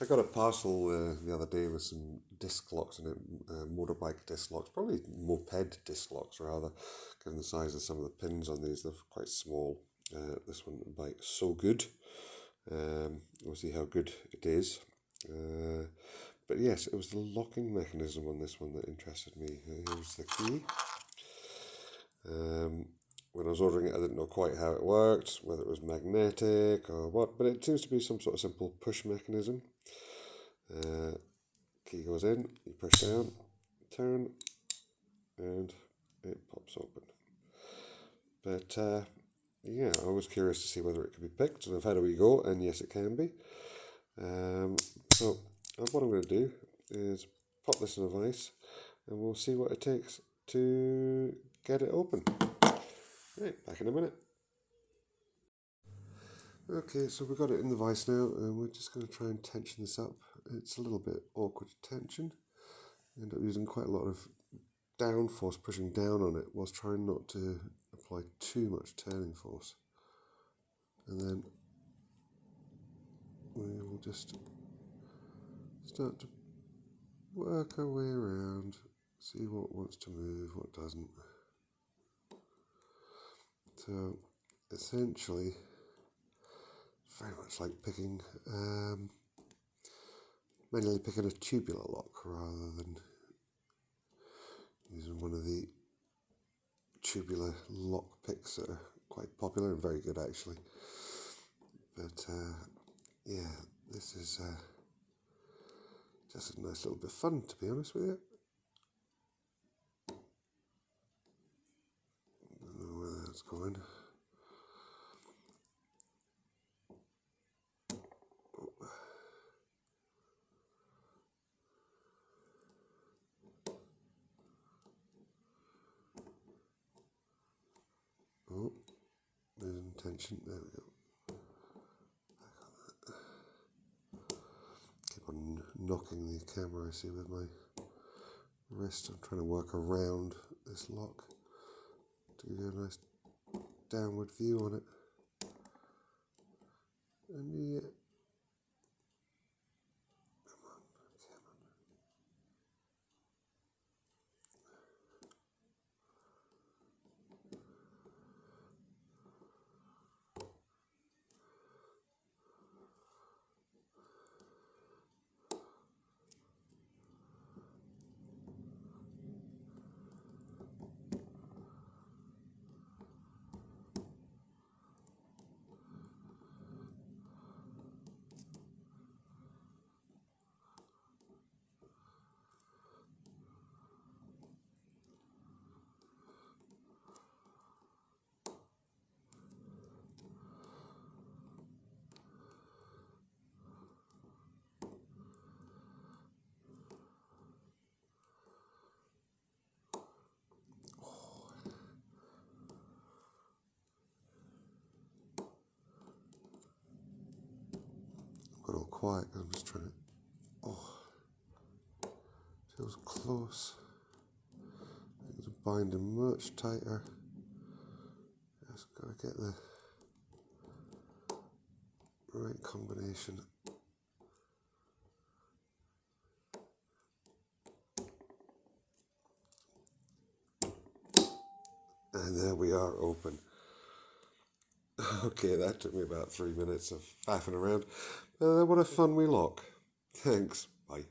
I got a parcel the other day with some disc locks in it, motorbike disc locks, probably moped disc locks rather, given the size of some of the pins on these. They're quite small. This one by Sogood. We'll see how good it is. But yes, it was the locking mechanism on this one that interested me. Here's the key. When I was ordering it, I didn't know quite how it worked, whether it was magnetic or what, but it seems to be some sort of simple push mechanism. Key goes in, you push down, turn, and it pops open. But yeah, I was curious to see whether it could be picked, and I've had a wee go, and yes, it can be. So what I'm going to do is pop this in a vise, and we'll see what it takes to get it open. Right, back in a minute. Okay, so we've got it in the vise now, and we're just going to try and tension this up. It's a little bit awkward to tension. I end up using quite a lot of downforce pushing down on it whilst trying not to apply too much turning force. And then we will just start to work our way around, see what wants to move, what doesn't. So essentially, very much like picking, manually picking a tubular lock rather than using one of the tubular lock picks that are quite popular and very good actually. But yeah, this is just a nice little bit of fun, to be honest with you. I don't know where that's going. Oh, there's intention. There we go. Back on that. Keep on knocking the camera, I see, with my wrist. I'm trying to work around this lock to give you a nice downward view on it. And yeah. Come on, got all quiet because I'm just trying to. Oh, feels close. It's binding much tighter. Just gotta get the right combination. And there we are, open. Okay, that took me about 3 minutes of faffing around. What a fun wee lock. Thanks. Bye.